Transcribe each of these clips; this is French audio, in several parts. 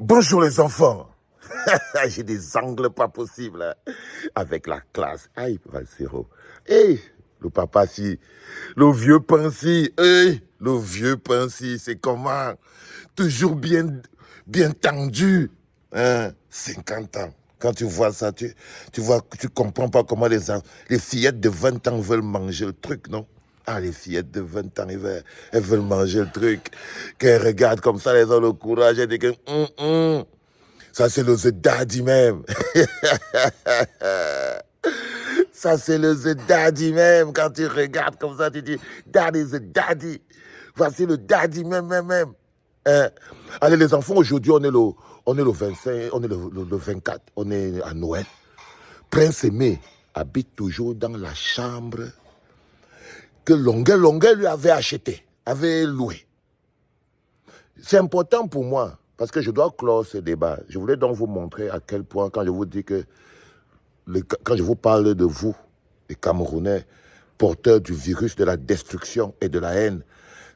Bonjour les enfants. J'ai des angles pas possibles hein, avec la classe. Aïe, Valsero. Hey, le papa si, le vieux Pincy. Hey, le vieux Pincy, c'est comment? Toujours bien tendu. Hein? 50 ans. Quand tu vois ça, tu comprends pas comment les fillettes de 20 ans veulent manger le truc, non? Ah, les fillettes de 20 ans, elles veulent manger le truc. Qu'elles regardent comme ça, elles ont le courage, elles disent que, ça c'est le The Daddy même. Ça c'est le The Daddy même. Quand tu regardes comme ça, tu dis, Daddy the Daddy. Voici le Daddy même. Hein? Allez les enfants, aujourd'hui on est le 25, on est le 24, on est à Noël. Prince Aimé habite toujours dans la chambre que Longuet lui avait acheté, avait loué. C'est important pour moi, parce que je dois clore ce débat. Je voulais donc vous montrer à quel point, quand je vous dis que, quand je vous parle de vous, les Camerounais, porteurs du virus de la destruction et de la haine,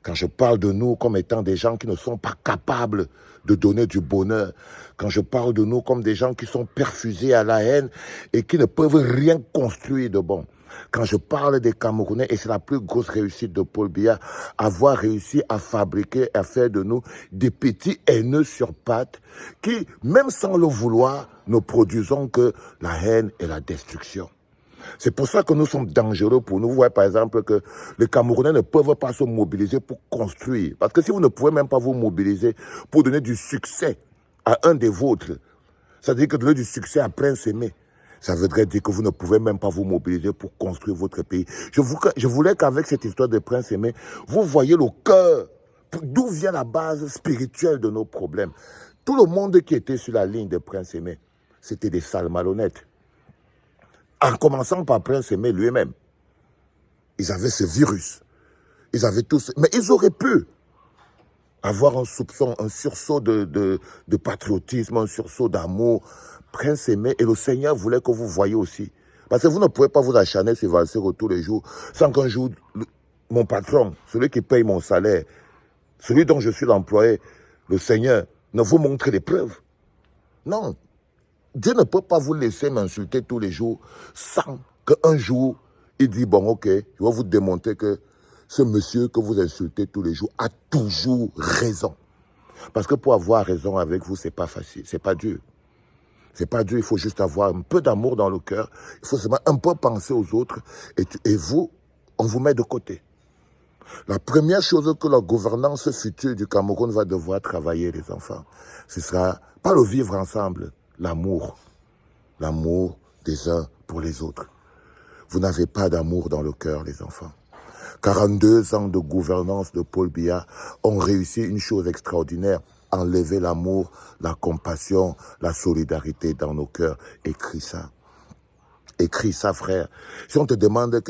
quand je parle de nous comme étant des gens qui ne sont pas capables de donner du bonheur, quand je parle de nous comme des gens qui sont perfusés à la haine et qui ne peuvent rien construire de bon, quand je parle des Camerounais, et c'est la plus grosse réussite de Paul Biya, avoir réussi à fabriquer, à faire de nous des petits haineux sur pattes qui, même sans le vouloir, ne produisons que la haine et la destruction. C'est pour ça que nous sommes dangereux pour nous. Vous voyez par exemple que les Camerounais ne peuvent pas se mobiliser pour construire. Parce que si vous ne pouvez même pas vous mobiliser pour donner du succès à un des vôtres, ça veut dire que donner du succès à Prince Aimé, ça voudrait dire que vous ne pouvez même pas vous mobiliser pour construire votre pays. Je voulais qu'avec cette histoire de Prince Aimé, vous voyez le cœur, d'où vient la base spirituelle de nos problèmes. Tout le monde qui était sur la ligne de Prince Aimé, c'était des sales malhonnêtes. En commençant par Prince Aimé lui-même. Ils avaient ce virus. Ils avaient tous... Mais ils auraient pu avoir un soupçon, un sursaut de patriotisme, un sursaut d'amour. Prince Aimé, et le Seigneur voulait que vous voyiez aussi. Parce que vous ne pouvez pas vous acharner sur Valsero tous les jours, sans qu'un jour, mon patron, celui qui paye mon salaire, celui dont je suis l'employé, le Seigneur, ne vous montre les preuves. Non. Dieu ne peut pas vous laisser m'insulter tous les jours sans qu'un jour, il dit, bon, ok, je vais vous démontrer que ce monsieur que vous insultez tous les jours a toujours raison. Parce que pour avoir raison avec vous, c'est pas facile, c'est pas dur. C'est pas dur, il faut juste avoir un peu d'amour dans le cœur. Il faut seulement un peu penser aux autres. Et vous, on vous met de côté. La première chose que la gouvernance future du Cameroun va devoir travailler, les enfants, ce sera pas le vivre ensemble, l'amour. L'amour des uns pour les autres. Vous n'avez pas d'amour dans le cœur, les enfants. 42 ans de gouvernance de Paul Biya ont réussi une chose extraordinaire, enlever l'amour, la compassion, la solidarité dans nos cœurs. Écris ça. Écris ça, frère. Si on te demande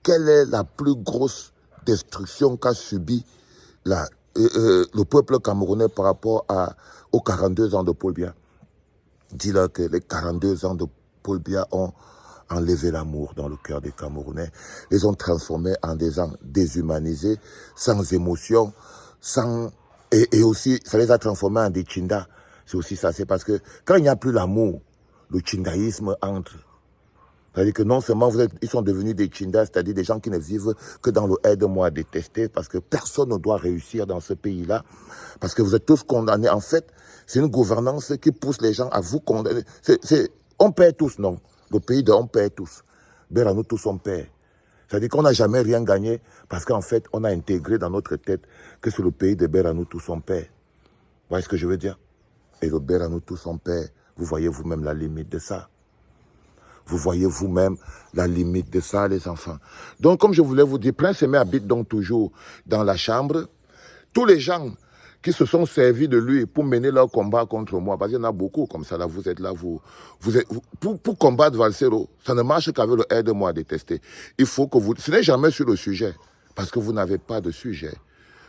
quelle est la plus grosse destruction qu'a subi le peuple camerounais par rapport aux 42 ans de Paul Biya, dis-leur que les 42 ans de Paul Biya ont enlevé l'amour dans le cœur des Camerounais, les ont transformés en des gens déshumanisés, sans émotion, et aussi, ça les a transformés en des chindas. C'est aussi ça, c'est parce que quand il n'y a plus l'amour, le chindaïsme entre. C'est-à-dire que non seulement ils sont devenus des chindas, c'est-à-dire des gens qui ne vivent que dans le aide-moi à détester, parce que personne ne doit réussir dans ce pays-là, parce que vous êtes tous condamnés. En fait, c'est une gouvernance qui pousse les gens à vous condamner. On paie tous, non. Le pays de on paie tous. Ben, nous tous, on paie. C'est-à-dire qu'on n'a jamais rien gagné, parce qu'en fait, on a intégré dans notre tête que c'est le pays de Beranou tous, on paie. Vous voyez ce que je veux dire? Et le Beranou tous, on paie. Vous voyez vous-même la limite de ça. Vous voyez vous-même la limite de ça, les enfants. Donc, comme je voulais vous dire, Prince Aimé habite donc toujours dans la chambre. Tous les gens qui se sont servis de lui pour mener leur combat contre moi, parce qu'il y en a beaucoup comme ça, là, vous êtes là, pour combattre Valsero, ça ne marche qu'avec le aide-moi à détester. Il faut que ce n'est jamais sur le sujet, parce que vous n'avez pas de sujet.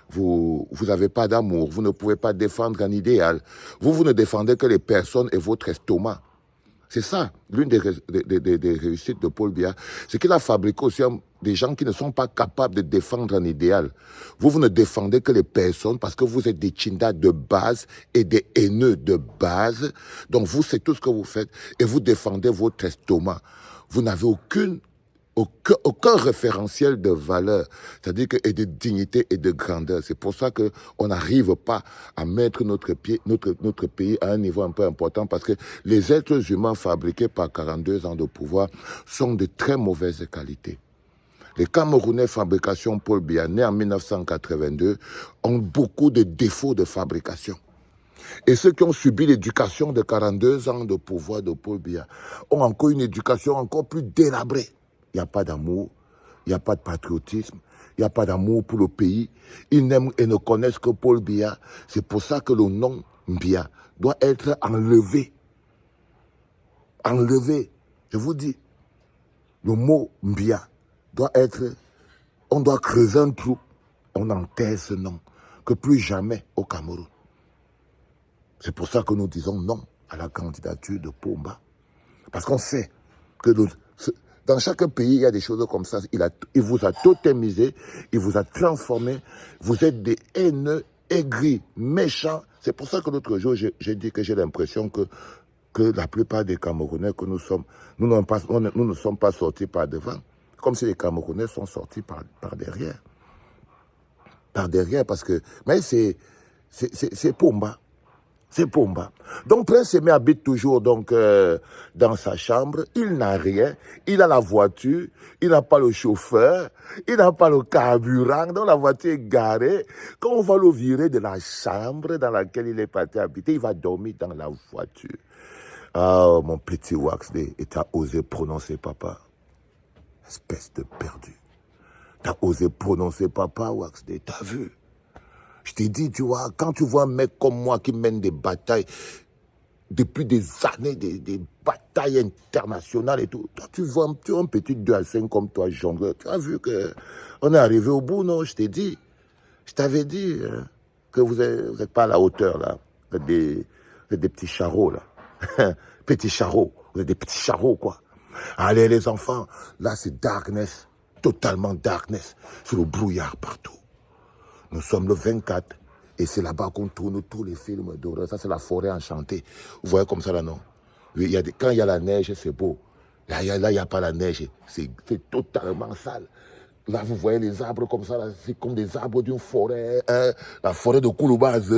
Vous n'avez pas d'amour, vous ne pouvez pas défendre un idéal. Vous ne défendez que les personnes et votre estomac. C'est ça, l'une des réussites de Paul Biya. C'est qu'il a fabriqué aussi des gens qui ne sont pas capables de défendre un idéal. Vous ne défendez que les personnes parce que vous êtes des chindas de base et des haineux de base. Donc vous, c'est tout ce que vous faites et vous défendez votre estomac. Vous n'avez aucun référentiel de valeur, c'est-à-dire que, et de dignité et de grandeur. C'est pour ça qu'on n'arrive pas à mettre notre pays à un niveau un peu important, parce que les êtres humains fabriqués par 42 ans de pouvoir sont de très mauvaise qualité. Les Camerounais fabrication Paul Biya, nés en 1982, ont beaucoup de défauts de fabrication. Et ceux qui ont subi l'éducation de 42 ans de pouvoir de Paul Biya ont encore une éducation encore plus délabrée. Il n'y a pas d'amour, il n'y a pas de patriotisme, il n'y a pas d'amour pour le pays. Ils n'aiment et ne connaissent que Paul Biya. C'est pour ça que le nom Biya doit être enlevé. Enlevé. Je vous dis, le mot Biya doit être... On doit creuser un trou. On enterre ce nom. Que plus jamais au Cameroun. C'est pour ça que nous disons non à la candidature de Pomba. Parce qu'on sait que dans chaque pays, il y a des choses comme ça. Il vous a totémisé, il vous a transformé. Vous êtes des haineux, aigris, méchants. C'est pour ça que l'autre jour, j'ai dit que j'ai l'impression que la plupart des Camerounais que nous sommes, nous ne sommes pas sortis par devant. Comme si les Camerounais sont sortis par derrière. Par derrière, parce que... Mais c'est Pomba. C'est Pomba. Donc Prince Aimé habite toujours dans sa chambre. Il n'a rien. Il a la voiture. Il n'a pas le chauffeur. Il n'a pas le carburant. Donc la voiture est garée. Quand on va le virer de la chambre dans laquelle il est parti habiter, il va dormir dans la voiture. Ah, mon petit Waxday, et t'as osé prononcer papa. Espèce de perdu. T'as osé prononcer papa, Waxday. T'as vu? Je t'ai dit, tu vois, quand tu vois un mec comme moi qui mène des batailles depuis des années, des batailles internationales et tout, toi, tu vois un petit 2 à 5 comme toi, jongleur. Tu as vu qu'on est arrivé au bout, non? Je t'ai dit. Je t'avais dit que vous êtes pas à la hauteur, là. Vous êtes des petits charros, là. Petits charros. Vous êtes des petits charros, quoi. Allez, les enfants, là, c'est darkness. Totalement darkness. C'est le brouillard partout. Nous sommes le 24 et c'est là-bas qu'on tourne tous les films d'horreur. Ça, c'est la forêt enchantée. Vous voyez comme ça, là, non? Quand il y a la neige, c'est beau. Là, il n'y a pas la neige. C'est totalement sale. Là, vous voyez les arbres comme ça. C'est comme des arbres d'une forêt. Hein, la forêt de Kouloubaz.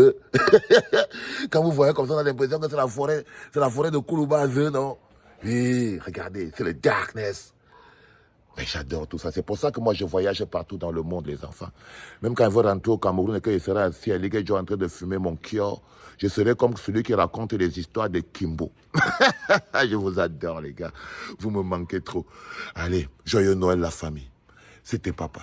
Quand vous voyez comme ça, on a l'impression que c'est la forêt de Kouloubaz, non? Oui, regardez, c'est le darkness. Mais j'adore tout ça. C'est pour ça que moi, je voyage partout dans le monde, les enfants. Même quand je vais rentrer au Cameroun et que je serai assis à l'île, je suis en train de fumer mon kior, je serai comme celui qui raconte les histoires de Kimbo. Je vous adore, les gars. Vous me manquez trop. Allez, joyeux Noël, la famille. C'était papa.